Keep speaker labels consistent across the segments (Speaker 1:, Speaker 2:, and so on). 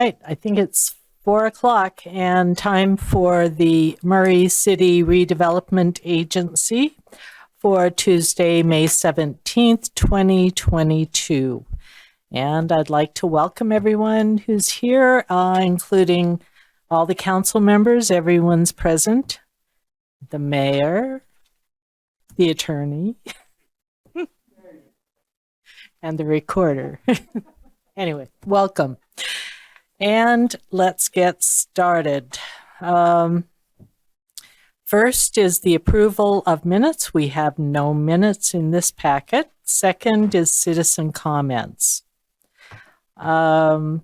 Speaker 1: Right, I think it's 4 o'clock and time for the Murray City Redevelopment Agency for Tuesday, May 17th, 2022. And I'd like to welcome everyone who's here, including all the council members. Everyone's present. The mayor, the attorney, and the recorder. Anyway, welcome. And let's get started. First is the approval of minutes. We have no minutes in this packet. Second is citizen comments. Public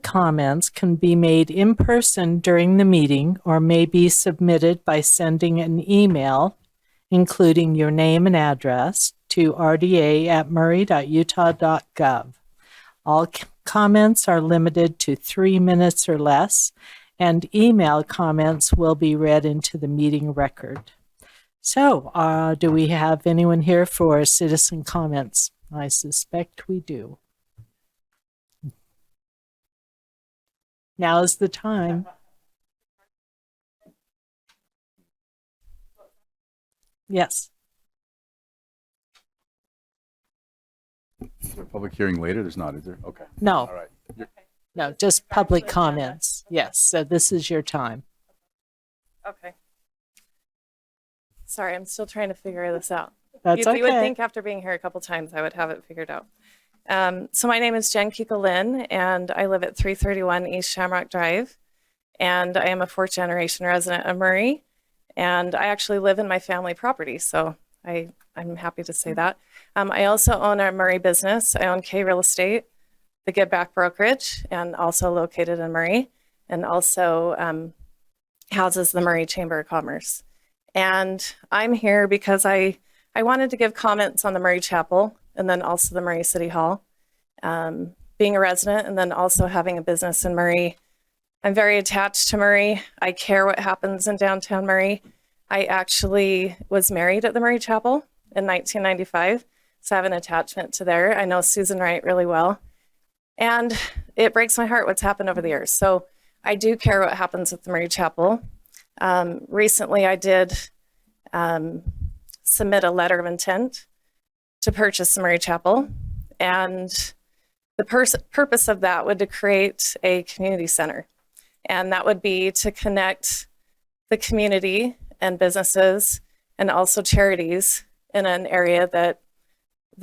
Speaker 1: comments can be made in person during the meeting or may be submitted by sending an email, including your name and address, to rda@murray.utah.gov. All comments are limited to 3 minutes or less, and email comments will be read into the meeting record. So, do we have anyone here for citizen comments? I suspect we do. Now is the time. Yes.
Speaker 2: Is there a public hearing later? There's not, is there? Okay.
Speaker 1: No.
Speaker 2: All right.
Speaker 1: No, just public comments. Yes, so this is your time.
Speaker 3: Okay. Sorry, I'm still trying to figure this out.
Speaker 1: That's okay.
Speaker 3: You would think after being here a couple times, I would have it figured out. So my name is Jen Kika-Lynn, and I live at 331 East Shamrock Drive. And I am a 4th generation resident of Murray. And I actually live in my family property, so I'm happy to say that. I also own a Murray business. I own K Real Estate, the Give Back Brokerage, and also located in Murray, and also houses the Murray Chamber of Commerce. And I'm here because I wanted to give comments on the Murray Chapel and then also the Murray City Hall. Being a resident and then also having a business in Murray, I'm very attached to Murray. I care what happens in downtown Murray. I actually was married at the Murray Chapel in 1995, so I have an attachment to there. I know Susan Wright really well. And it breaks my heart what's happened over the years. So I do care what happens at the Murray Chapel. Recently, I did submit a letter of intent to purchase the Murray Chapel. And the purpose of that would to create a community center. And that would be to connect the community and businesses and also charities in an area that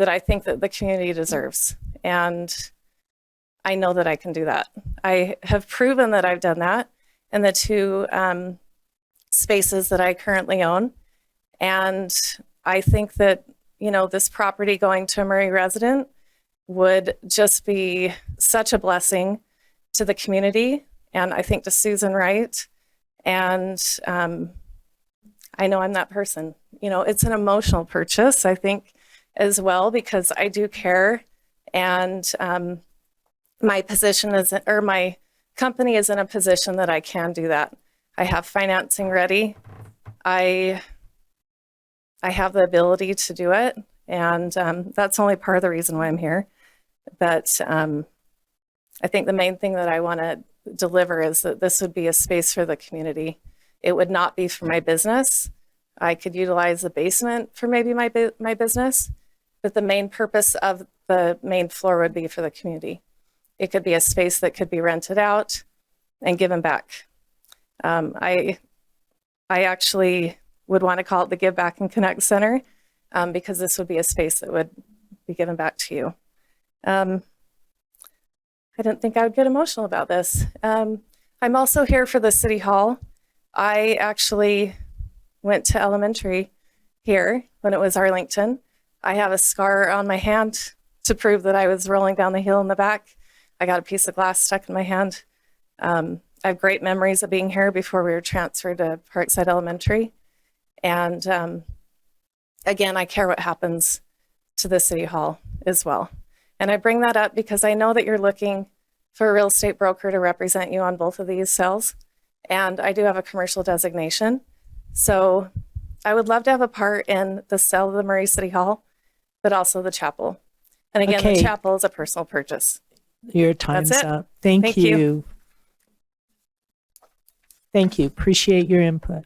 Speaker 3: I think that the community deserves. And I know that I can do that. I have proven that I've done that in the 2 spaces that I currently own. And I think that, this property going to a Murray resident would just be such a blessing to the community. And I think to Susan Wright. And I know I'm that person. It's an emotional purchase, I think, as well, because I do care. And my position is, or my company is in a position that I can do that. I have financing ready. I have the ability to do it. And that's only part of the reason why I'm here. But I think the main thing that I want to deliver is that this would be a space for the community. It would not be for my business. I could utilize the basement for maybe my business, but the main purpose of the main floor would be for the community. It could be a space that could be rented out and given back. I actually would want to call it the Give Back and Connect Center because this would be a space that would be given back to you. I didn't think I would get emotional about this. I'm also here for the City Hall. I actually went to elementary here when it was Arlington. I have a scar on my hand to prove that I was rolling down the hill in the back. I got a piece of glass stuck in my hand. I have great memories of being here before we were transferred to Parkside Elementary. And again, I care what happens to the City Hall as well. And I bring that up because I know that you're looking for a real estate broker to represent you on both of these sales. And I do have a commercial designation. So I would love to have a part in the sale of the Murray City Hall, but also the chapel. And again,
Speaker 1: Okay.
Speaker 3: the chapel is a personal purchase.
Speaker 1: Your time's
Speaker 3: it.
Speaker 1: up. Thank
Speaker 3: Thank you.
Speaker 1: you. Thank you. Appreciate your input.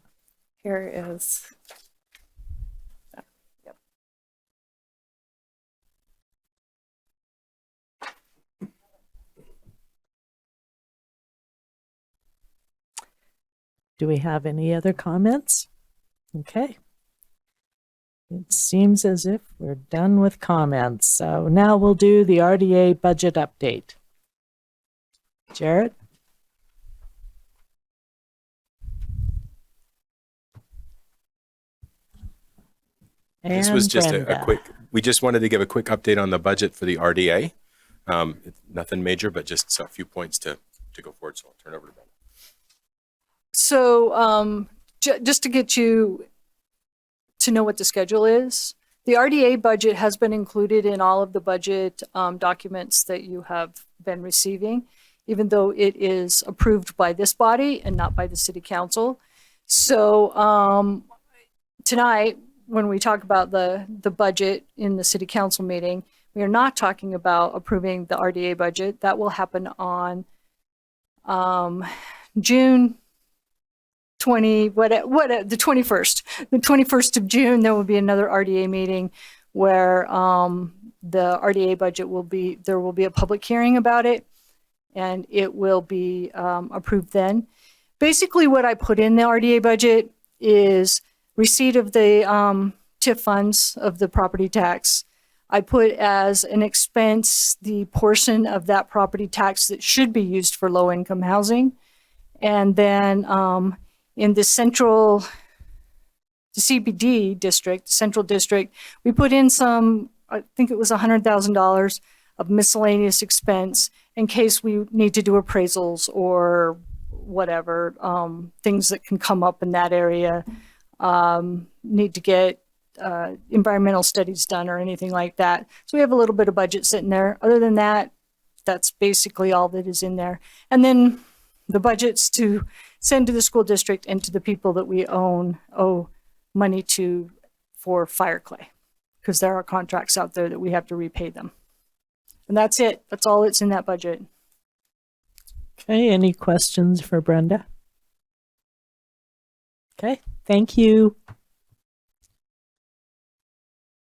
Speaker 3: Here is. Yep.
Speaker 1: Do we have any other comments? Okay. It seems as if we're done with comments. So now we'll do the RDA budget update. Jared?
Speaker 4: This was just a
Speaker 1: Brenda.
Speaker 4: quick, we just wanted to give a quick update on the budget for the RDA. Nothing major, but just a few points to go forward. So I'll turn over to Brenda.
Speaker 5: So just to get you to know what the schedule is, the RDA budget has been included in all of the budget documents that you have been receiving, even though it is approved by this body and not by the city council. So tonight, when we talk about the budget in the city council meeting, we are not talking about approving the RDA budget. That will happen on June 20, the 21st. The 21st of June, there will be another RDA meeting where the RDA budget there will be a public hearing about it, and it will be approved then. Basically, what I put in the RDA budget is receipt of the TIF funds of the property tax. I put as an expense the portion of that property tax that should be used for low-income housing. And then in the CBD district, central district, we put in some, I think it was $100,000 of miscellaneous expense in case we need to do appraisals or whatever, things that can come up in that area. Need to get environmental studies done or anything like that. So we have a little bit of budget sitting there. Other than that, that's basically all that is in there. And then the budgets to send to the school district and to the people that we owe money to for fire clay, because there are contracts out there that we have to repay them. And that's it. That's all that's in that budget.
Speaker 1: Okay, any questions for Brenda? Okay, thank you.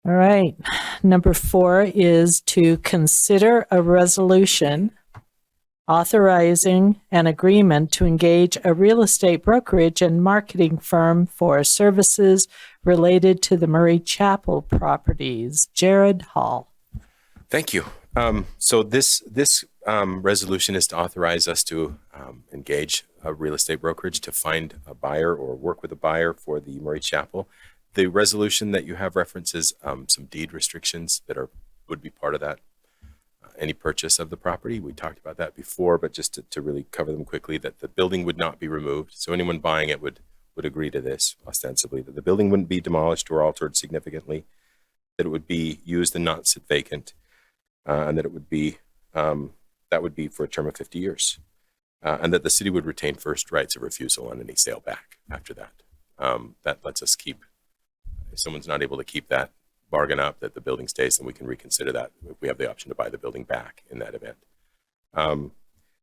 Speaker 1: All right, number 4 is to consider a resolution authorizing an agreement to engage a real estate brokerage and marketing firm for services related to the Murray Chapel properties. Jared Hall.
Speaker 4: Thank you. So this resolution is to authorize us to engage a real estate brokerage to find a buyer or work with a buyer for the Murray Chapel. The resolution that you have references some deed restrictions that would be part of that. Any purchase of the property. We talked about that before, but just to really cover them quickly, that the building would not be removed. So anyone buying it would agree to this ostensibly, that the building wouldn't be demolished or altered significantly, that it would be used and not sit vacant, and that it would be that would be for a term of 50 years, and that the city would retain first rights of refusal on any sale back after that. That lets us keep, if someone's not able to keep that bargain up, that the building stays, then we can reconsider that if we have the option to buy the building back in that event.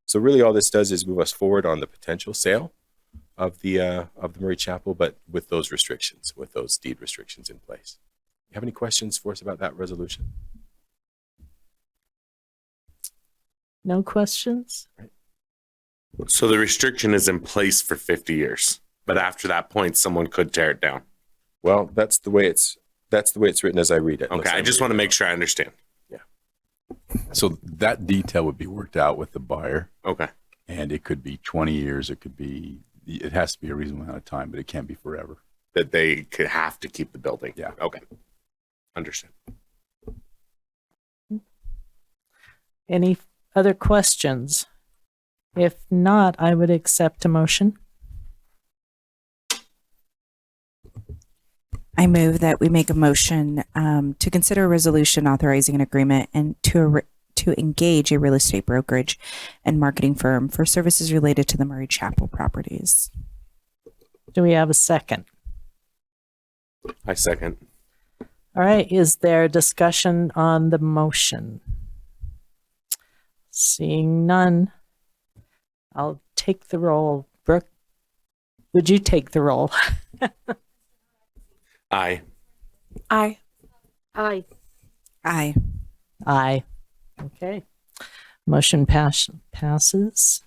Speaker 4: So really all this does is move us forward on the potential sale of the Murray Chapel, but with those restrictions, with those deed restrictions in place. You have any questions for us about that resolution?
Speaker 1: No questions?
Speaker 6: So the restriction is in place for 50 years, but after that point, someone could tear it down.
Speaker 4: Well, that's the way it's written as I read it.
Speaker 6: Okay, I just want to make sure I understand.
Speaker 2: So that detail would be worked out with the buyer,
Speaker 6: Okay.
Speaker 2: and it could be 20 years. It has to be a reasonable amount of time, but it can't be forever.
Speaker 6: That they could have to keep the building.
Speaker 2: Yeah.
Speaker 6: Okay. Understand.
Speaker 1: Any other questions? If not, I would accept a motion.
Speaker 7: I move that we make a motion to consider a resolution authorizing an agreement and to engage a real estate brokerage and marketing firm for services related to the Murray Chapel properties.
Speaker 1: Do we have a second?
Speaker 6: I second.
Speaker 1: All right, is there discussion on the motion? Seeing none, I'll take the roll. Brooke, would you take the roll?
Speaker 6: Aye.
Speaker 3: Aye.
Speaker 5: Aye.
Speaker 7: Aye.
Speaker 1: Aye. Okay. Motion passes.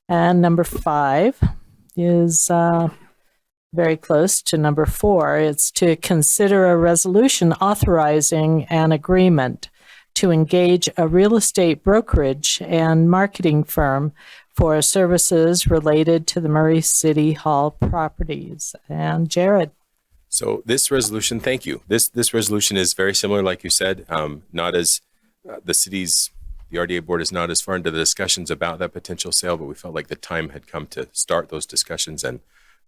Speaker 1: And number 5 is very close to number 4. It's to consider a resolution authorizing an agreement to engage a real estate brokerage and marketing firm for services related to the Murray City Hall properties. And Jared.
Speaker 4: So this resolution, thank you. This resolution is very similar, like you said, not as the RDA board is not as far into the discussions about that potential sale, but we felt like the time had come to start those discussions and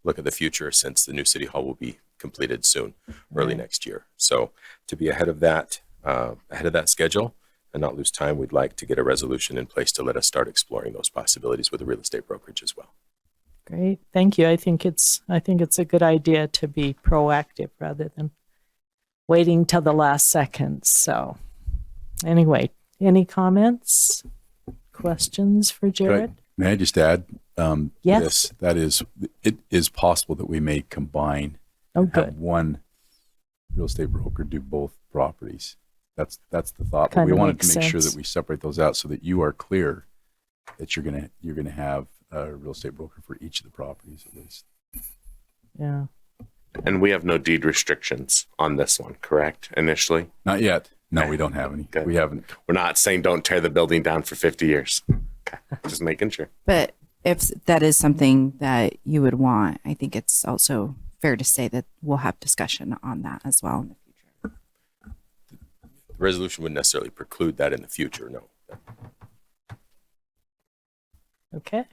Speaker 4: look at the future, since the new city hall will be completed soon, early next year. So to be ahead of that schedule and not lose time, we'd like to get a resolution in place to let us start exploring those possibilities with a real estate brokerage as well.
Speaker 1: Great, thank you. I think it's a good idea to be proactive rather than waiting till the last second. So, anyway, any comments, questions for Jared?
Speaker 2: May I just add?
Speaker 1: Yes.
Speaker 2: It is possible that we may combine.
Speaker 1: Oh,
Speaker 2: and have
Speaker 1: good.
Speaker 2: one real estate broker do both properties. That's the thought. But
Speaker 1: Kinda
Speaker 2: we wanted
Speaker 1: makes
Speaker 2: to make sure
Speaker 1: sense.
Speaker 2: that we separate those out so that you are clear that you're gonna have a real estate broker for each of the properties at least.
Speaker 1: Yeah.
Speaker 6: And we have no deed restrictions on this one, correct? Initially,
Speaker 2: Not yet. No,
Speaker 6: Okay.
Speaker 2: we don't have any.
Speaker 6: Good.
Speaker 2: We haven't.
Speaker 6: we're not saying don't tear the building down for 50 years. Okay. Just making sure.
Speaker 7: But if that is something that you would want, I think it's also fair to say that we'll have discussion on that as well in the future.
Speaker 4: The resolution wouldn't necessarily preclude that in the future, no.
Speaker 1: Okay.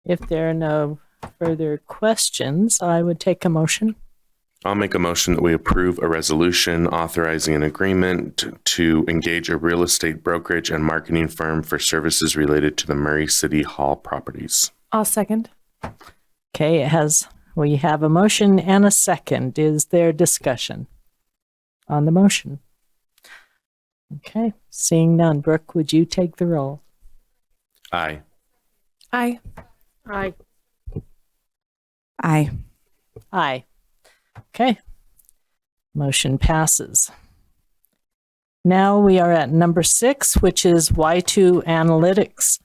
Speaker 1: If there are no further questions, I would take a motion.
Speaker 6: I'll make a motion that we approve a resolution authorizing an agreement to engage a real estate brokerage and marketing firm for services related to the Murray City Hall properties.
Speaker 3: I'll second.
Speaker 1: Okay, we have a motion and a second. Is there discussion on the motion? Okay, seeing none. Brooke, would you take the roll?
Speaker 6: Aye.
Speaker 3: Aye.
Speaker 5: Aye.
Speaker 7: Aye.
Speaker 1: Aye. Okay. Motion passes. Now we are at number 6, which is Y2 Analytics.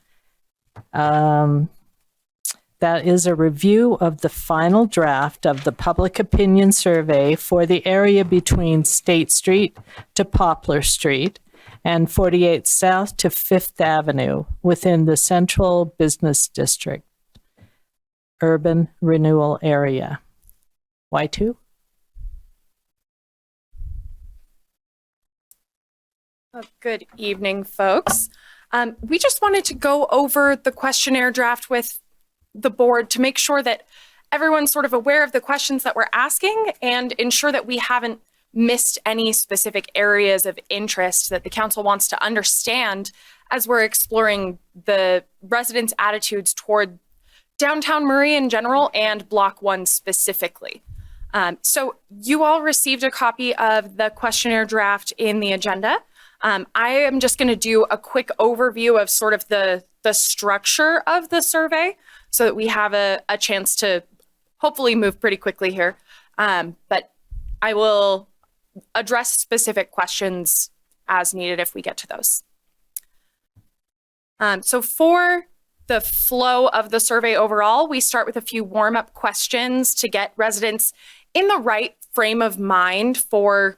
Speaker 1: That is a review of the final draft of the public opinion survey for the area between State Street to Poplar Street and 48 South to 5th Avenue within the Central Business District Urban Renewal Area. Y2?
Speaker 3: Good evening, folks. We just wanted to go over the questionnaire draft with the board to make sure that everyone's sort of aware of the questions that we're asking and ensure that we haven't missed any specific areas of interest that the council wants to understand as we're exploring the residents' attitudes toward downtown Murray in general and Block 1 specifically. So you all received a copy of the questionnaire draft in the agenda. I am just going to do a quick overview of sort of the structure of the survey so that we have a chance to hopefully move pretty quickly here. But I will address specific questions as needed if we get to those. So for the flow of the survey overall, we start with a few warm-up questions to get residents in the right frame of mind for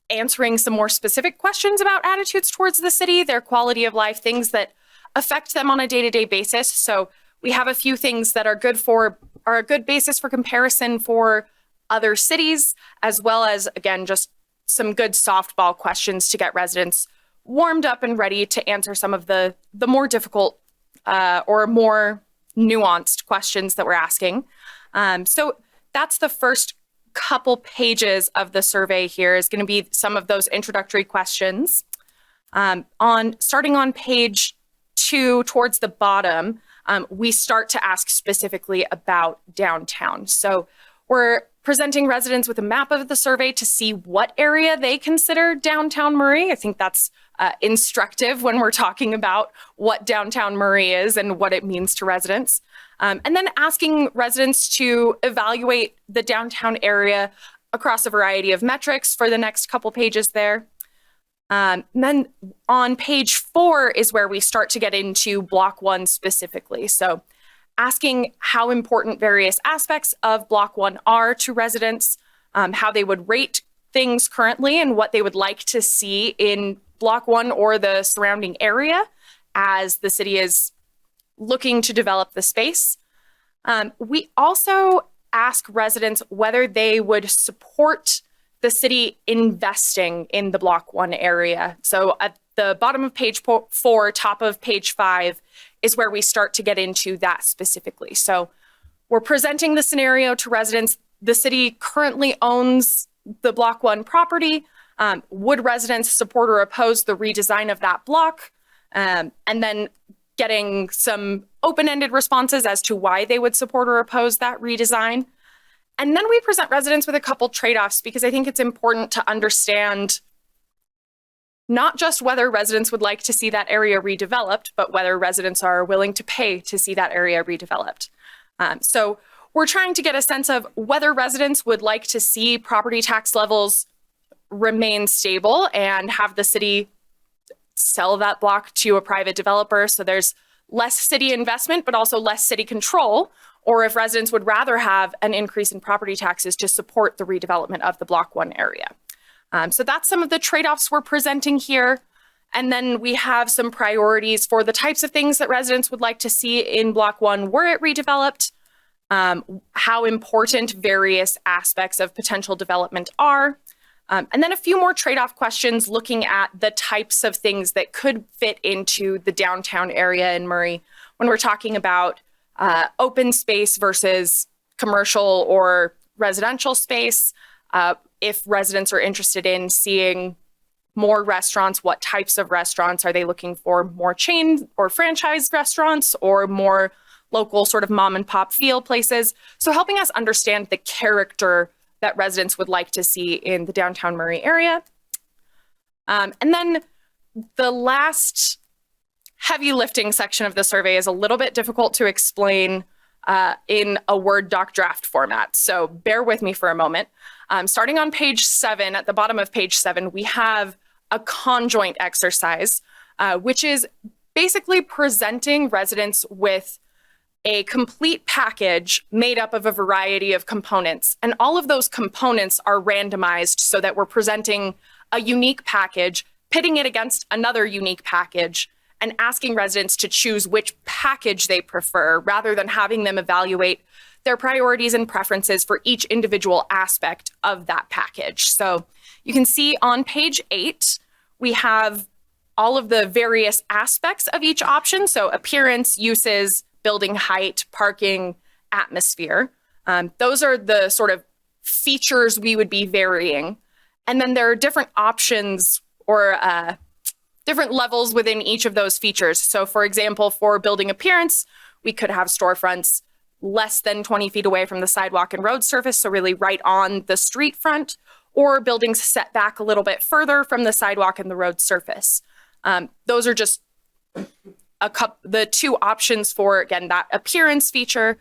Speaker 3: answering some more specific questions about attitudes towards the city, their quality of life, things that affect them on a day-to-day basis. So we have a few things that are a good basis for comparison for other cities, as well as, again, just some good softball questions to get residents warmed up and ready to answer some of the more difficult or more nuanced questions that we're asking. So that's the first couple pages of the survey here is going to be some of those introductory questions. Starting on page 2 towards the bottom, we start to ask specifically about downtown. So we're presenting residents with a map of the survey to see what area they consider downtown Murray. I think that's instructive when we're talking about what downtown Murray is and what it means to residents. And then asking residents to evaluate the downtown area across a variety of metrics for the next couple pages there. Then on page 4 is where we start to get into block 1 specifically. So asking how important various aspects of block 1 are to residents, how they would rate things currently and what they would like to see in block 1 or the surrounding area as the city is looking to develop the space. We also ask residents whether they would support the city investing in the block 1 area. So at the bottom of page 4, top of page 5 is where we start to get into that specifically. So we're presenting the scenario to residents. The city currently owns the block 1 property. Would residents support or oppose the redesign of that block? And then getting some open-ended responses as to why they would support or oppose that redesign. And then we present residents with a couple trade-offs because I think it's important to understand not just whether residents would like to see that area redeveloped, but whether residents are willing to pay to see that area redeveloped. So we're trying to get a sense of whether residents would like to see property tax levels remain stable and have the city sell that block to a private developer so there's less city investment, but also less city control, or if residents would rather have an increase in property taxes to support the redevelopment of the block 1 area. So that's some of the trade-offs we're presenting here. And then we have some priorities for the types of things that residents would like to see in block 1 were it redeveloped, how important various aspects of potential development are, and then a few more trade-off questions looking at the types of things that could fit into the downtown area in Murray when we're talking about open space versus commercial or residential space. If residents are interested in seeing more restaurants, what types of restaurants are they looking for? More chain or franchise restaurants or more local sort of mom and pop feel places? So helping us understand the character that residents would like to see in the downtown Murray area. And then the last heavy lifting section of the survey is a little bit difficult to explain in a Word doc draft format. So bear with me for a moment. Starting on page 7, at the bottom of page 7, we have a conjoint exercise, which is basically presenting residents with a complete package made up of a variety of components. And all of those components are randomized so that we're presenting a unique package, pitting it against another unique package, and asking residents to choose which package they prefer rather than having them evaluate their priorities and preferences for each individual aspect of that package. So you can see on page 8, we have all of the various aspects of each option. So appearance, uses, building height, parking, atmosphere. Those are the sort of features we would be varying. And then there are different options or different levels within each of those features. So for example, for building appearance, we could have storefronts less than 20 feet away from the sidewalk and road surface, so really right on the street front, or buildings set back a little bit further from the sidewalk and the road surface. Those are just the two options for, again, that appearance feature.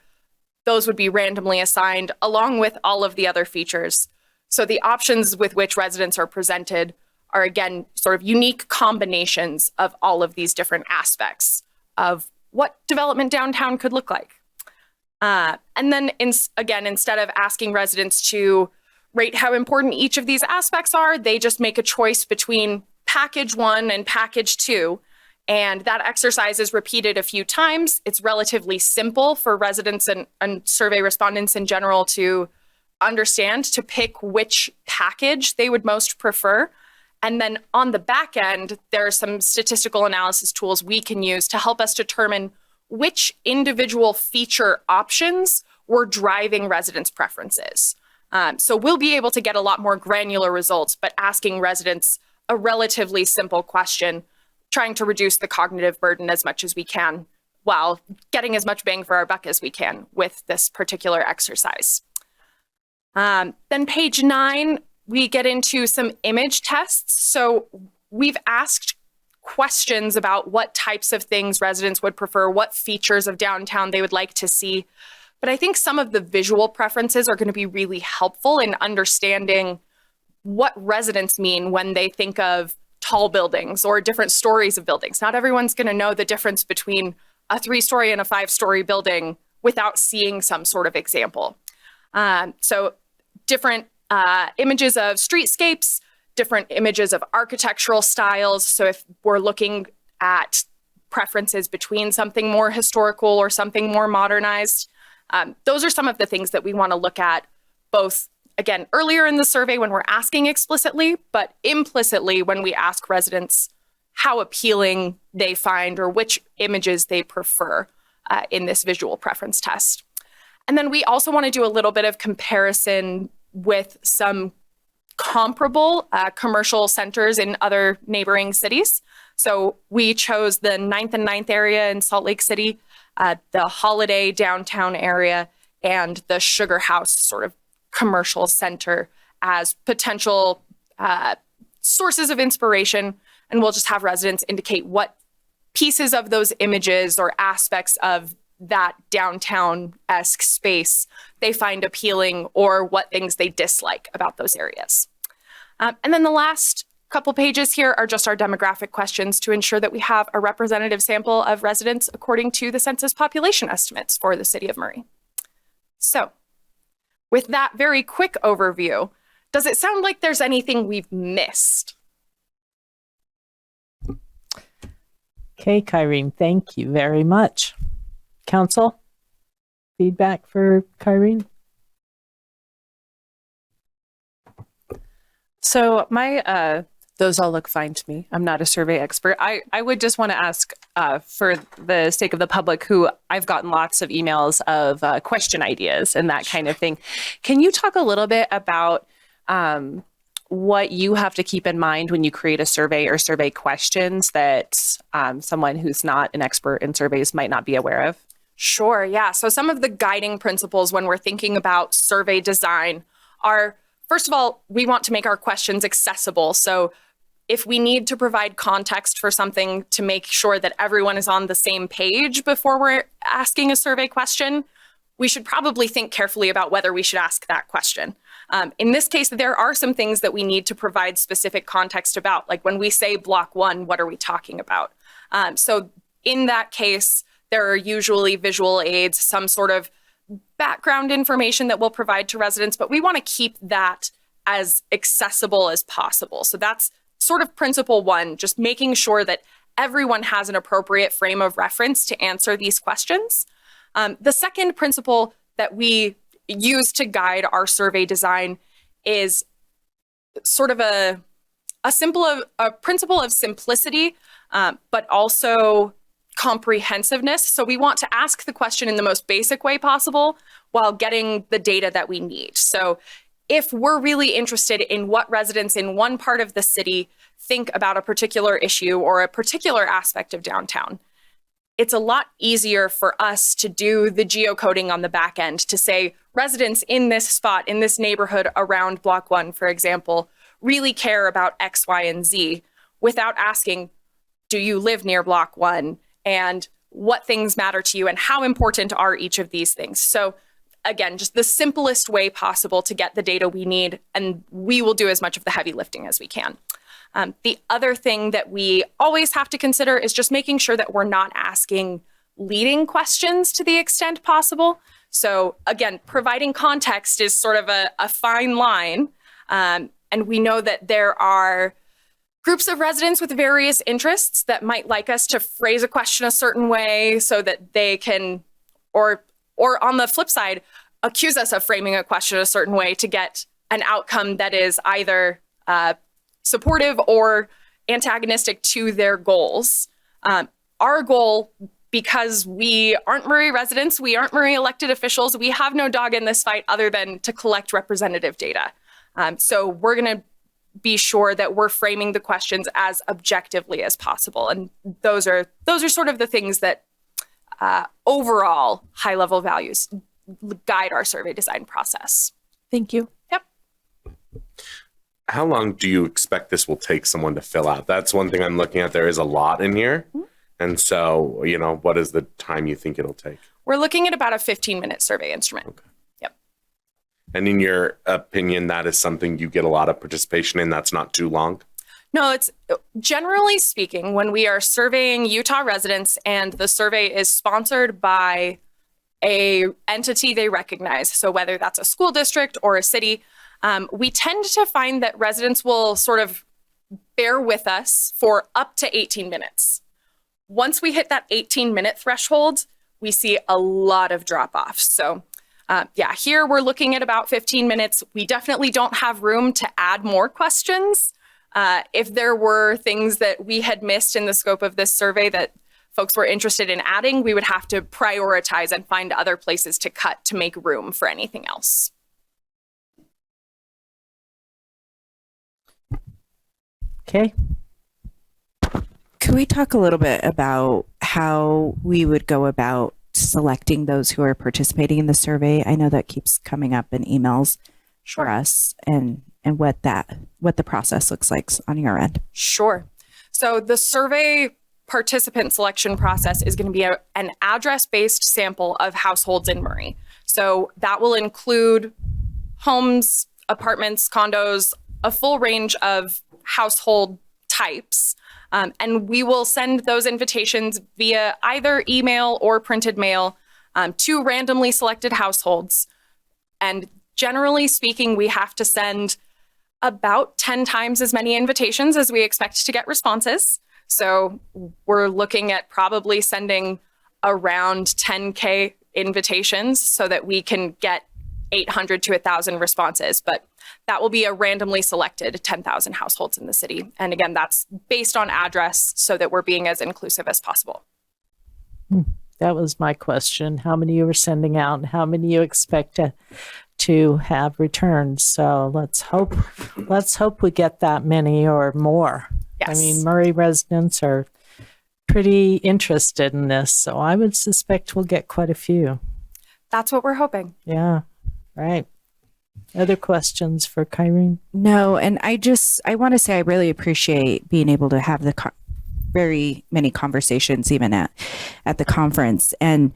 Speaker 3: Those would be randomly assigned along with all of the other features. So the options with which residents are presented are, again, sort of unique combinations of all of these different aspects of what development downtown could look like. And then, again, instead of asking residents to rate how important each of these aspects are, they just make a choice between package 1 and package 2. And that exercise is repeated a few times. It's relatively simple for residents and survey respondents in general to understand, to pick which package they would most prefer. And then on the back end, there are some statistical analysis tools we can use to help us determine which individual feature options were driving residents' preferences. So we'll be able to get a lot more granular results, but asking residents a relatively simple question, trying to reduce the cognitive burden as much as we can while getting as much bang for our buck as we can with this particular exercise. Then page 9, we get into some image tests. So we've asked
Speaker 8: questions about what types of things residents would prefer, what features of downtown they would like to see. But I think some of the visual preferences are going to be really helpful in understanding what residents mean when they think of tall buildings or different stories of buildings. Not everyone's going to know the difference between a 3-story and a 5-story building without seeing some sort of example. So different images of streetscapes, different images of architectural styles. So if we're looking at preferences between something more historical or something more modernized, those are some of the things that we want to look at, both, again, earlier in the survey when we're asking explicitly, but implicitly when we ask residents how appealing they find or which images they prefer in this visual preference test. And then we also want to do a little bit of comparison with some comparable commercial centers in other neighboring cities. So we chose the 9th and 9th area in Salt Lake City, the Holiday downtown area, and the Sugar House sort of commercial center as potential sources of inspiration. And we'll just have residents indicate what pieces of those images or aspects of that downtown-esque space they find appealing or what things they dislike about those areas. And then the last couple pages here are just our demographic questions to ensure that we have a representative sample of residents according to the census population estimates for the city of Murray. So with that very quick overview, does it sound like there's anything we've missed?
Speaker 1: Okay, Kyrene, thank you very much. Council, feedback for Kyrene?
Speaker 9: So those all look fine to me. I'm not a survey expert. I would just want to ask for the sake of the public, who I've gotten lots of emails of question ideas and that kind of thing. Can you talk a little bit about what you have to keep in mind when you create a survey or survey questions that someone who's not an expert in surveys might not be aware of?
Speaker 8: Sure, yeah. So some of the guiding principles when we're thinking about survey design are, first of all, we want to make our questions accessible. So if we need to provide context for something to make sure that everyone is on the same page before we're asking a survey question, we should probably think carefully about whether we should ask that question. In this case, there are some things that we need to provide specific context about. Like when we say block 1, what are we talking about? So in that case, there are usually visual aids, some sort of background information that we'll provide to residents, but we want to keep that as accessible as possible. So that's sort of principle 1, just making sure that everyone has an appropriate frame of reference to answer these questions. The second principle that we use to guide our survey design is sort of a principle of simplicity, but also comprehensiveness. So we want to ask the question in the most basic way possible while getting the data that we need. So if we're really interested in what residents in one part of the city think about a particular issue or a particular aspect of downtown, it's a lot easier for us to do the geocoding on the back end to say residents in this spot, in this neighborhood around Block 1, for example, really care about X, Y, and Z without asking, do you live near Block 1? And what things matter to you and how important are each of these things? So again, just the simplest way possible to get the data we need, and we will do as much of the heavy lifting as we can. The other thing that we always have to consider is just making sure that we're not asking leading questions to the extent possible. So again, providing context is sort of a fine line. And we know that there are groups of residents with various interests that might like us to phrase a question a certain way so that they can, or on the flip side, accuse us of framing a question a certain way to get an outcome that is either supportive or antagonistic to their goals. Our goal, because we aren't Murray residents, we aren't Murray elected officials, we have no dog in this fight other than to collect representative data. So we're going to be sure that we're framing the questions as objectively as possible. And those are sort of the things that overall high-level values guide our survey design process.
Speaker 9: Thank you.
Speaker 8: Yep.
Speaker 6: How long do you expect this will take someone to fill out? That's one thing I'm looking at. There is a lot in here. And so, what is the time you think it'll take?
Speaker 8: We're looking at about a 15-minute survey instrument.
Speaker 6: Okay.
Speaker 8: Yep.
Speaker 6: And in your opinion, that is something you get a lot of participation in? That's not too long?
Speaker 8: No, it's generally speaking, when we are surveying Utah residents and the survey is sponsored by a entity they recognize, so whether that's a school district or a city, we tend to find that residents will sort of bear with us for up to 18 minutes. Once we hit that 18-minute threshold, we see a lot of drop-off. So here we're looking at about 15 minutes. We definitely don't have room to add more questions. If there were things that we had missed in the scope of this survey that folks were interested in adding, we would have to prioritize and find other places to cut to make room for anything else.
Speaker 1: Okay.
Speaker 7: Could we talk a little bit about how we would go about selecting those who are participating in the survey? I know that keeps coming up in emails for us, and what the process looks like on your end.
Speaker 8: Sure. So the survey participant selection process is going to be an address-based sample of households in Murray. So that will include homes, apartments, condos, a full range of household types. And we will send those invitations via either email or printed mail to randomly selected households. And generally speaking, we have to send about 10 times as many invitations as we expect to get responses. So we're looking at probably sending around 10K invitations so that we can get 800 to 1,000 responses. But that will be a randomly selected 10,000 households in the city. And again, that's based on address so that we're being as inclusive as possible.
Speaker 1: That was my question. How many you were sending out and how many you expect to have returned? So let's hope we get that many or more.
Speaker 8: Yes.
Speaker 1: I mean, Murray residents are pretty interested in this, so I would suspect we'll get quite a few.
Speaker 8: That's what we're hoping.
Speaker 1: Yeah, right. Other questions for Kyrene?
Speaker 7: No, and I want to say I really appreciate being able to have the very many conversations even at the conference, and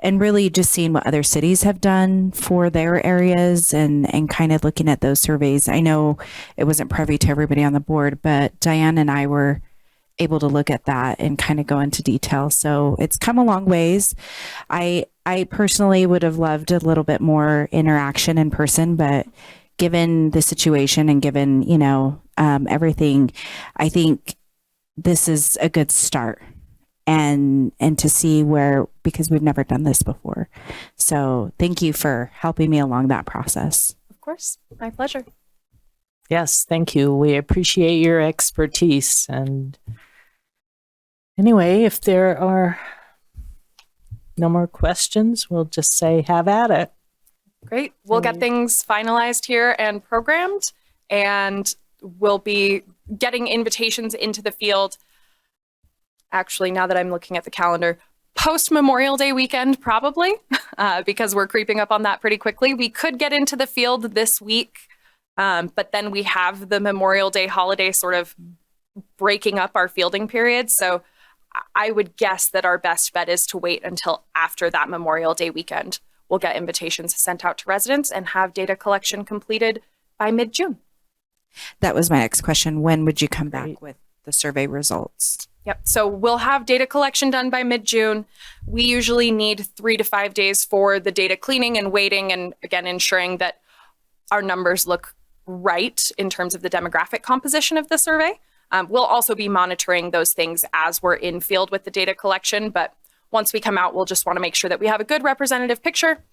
Speaker 7: really just seeing what other cities have done for their areas and kind of looking at those surveys. I know it wasn't privy to everybody on the board, but Diane and I were able to look at that and kind of go into detail. So it's come a long ways. I personally would have loved a little bit more interaction in person, but given the situation and given, everything, I think this is a good start. And to see because we've never done this before. So thank you for helping me along that process.
Speaker 8: Of course, my pleasure.
Speaker 1: Yes, thank you. We appreciate your expertise. And anyway, if there are no more questions, we'll just say have at it.
Speaker 8: Great. We'll get things finalized here and programmed, and we'll be getting invitations into the field. Actually, now that I'm looking at the calendar, post Memorial Day weekend, probably, because we're creeping up on that pretty quickly. We could get into the field this week, but then we have the Memorial Day holiday sort of breaking up our fielding period. So I would guess that our best bet is to wait until after that Memorial Day weekend. We'll get invitations sent out to residents and have data collection completed by mid-June.
Speaker 7: That was my next question. When would you come back with the survey results?
Speaker 8: Yep. So we'll have data collection done by mid-June. We usually need 3 to 5 days for the data cleaning and weighting, and again, ensuring that our numbers look right in terms of the demographic composition of the survey. We'll also be monitoring those things as we're in field with the data collection, but once we come out, we'll just want to make sure that we have a good representative picture.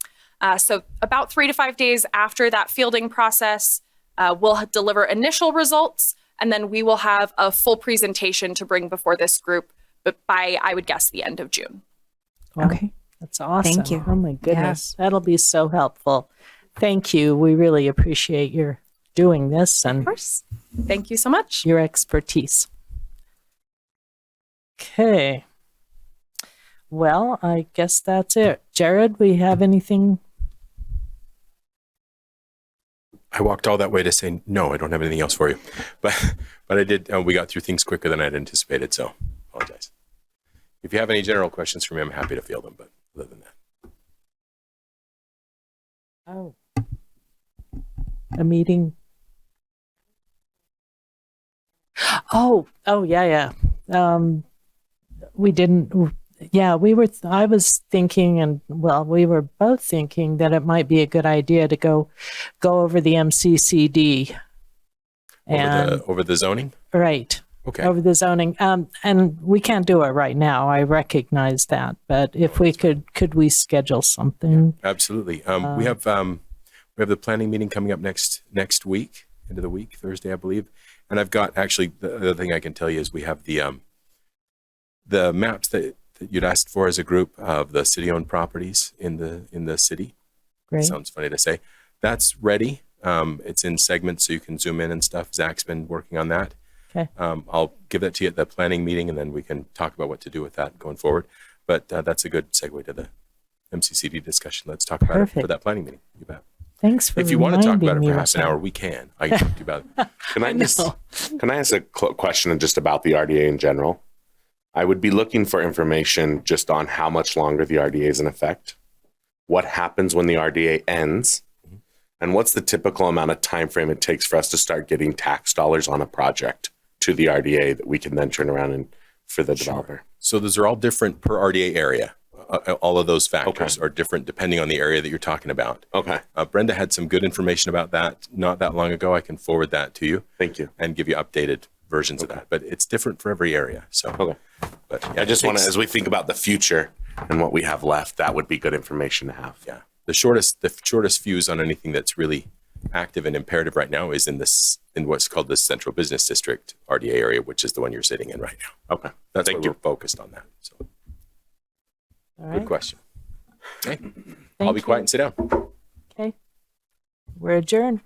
Speaker 8: So about 3 to 5 days after that fielding process, we'll deliver initial results, and then we will have a full presentation to bring before this group, but by, I would guess, the end of June.
Speaker 1: Wow,
Speaker 7: okay.
Speaker 1: That's awesome.
Speaker 7: Thank you.
Speaker 1: Oh my goodness. Yeah. That'll be so helpful. Thank you. We really appreciate your doing this and
Speaker 8: of course. Thank you so much.
Speaker 1: Your expertise. Okay. Well, I guess that's it. Jared, we have anything?
Speaker 4: I walked all that way to say, no, I don't have anything else for you. But I did, we got through things quicker than I'd anticipated, so apologize. If you have any general questions for me, I'm happy to field them, but other than that.
Speaker 1: Oh. A meeting. Oh, yeah. We didn't, yeah, I was thinking, and well, we were both thinking that it might be a good idea to go over the MCCD. And,
Speaker 4: over the zoning?
Speaker 1: right.
Speaker 4: Okay.
Speaker 1: Over the zoning. And we can't do it right now. I recognize that, but if we could we schedule something?
Speaker 4: Absolutely. We have the planning meeting coming up next week, end of the week, Thursday, I believe. And I've got, actually, the other thing I can tell you is we have the maps that you'd asked for as a group of the city-owned properties in the city.
Speaker 1: Great.
Speaker 4: Sounds funny to say. That's ready. It's in segments so you can zoom in and stuff. Zach's been working on that.
Speaker 1: Okay.
Speaker 4: I'll give that to you at the planning meeting, and then we can talk about what to do with that going forward. But that's a good segue to the MCCD discussion. Let's talk about it for that planning meeting. You bet.
Speaker 1: Thanks for
Speaker 4: If you want to talk about it
Speaker 1: reminding
Speaker 4: for
Speaker 1: me
Speaker 4: half an
Speaker 1: of
Speaker 4: hour, we can. I can talk to you about it.
Speaker 6: Can I ask a question just about the RDA in general? I would be looking for information just on how much longer the RDA is in effect, what happens when the RDA ends, and what's the typical amount of time frame it takes for us to start getting tax dollars on a project to the RDA that we can then turn around and for the developer.
Speaker 4: So those are all different per RDA area. All of those factors are different depending on the area that you're talking about.
Speaker 6: Okay.
Speaker 4: Brenda had some good information about that not that long ago. I can forward that to you.
Speaker 6: Thank you.
Speaker 4: And give you updated versions of that. But it's different for every area. So, but yeah,
Speaker 6: I just want to, as we think about the future and what we have left, that would be good information to have.
Speaker 4: Yeah. The shortest fuse on anything that's really active and imperative right now is in what's called the Central Business District RDA area, which is the one you're sitting in right now.
Speaker 6: Okay.
Speaker 4: That's why we're focused on that. So,
Speaker 1: All right.
Speaker 4: good question. Okay. I'll be quiet and sit down.
Speaker 1: Okay. We're adjourned.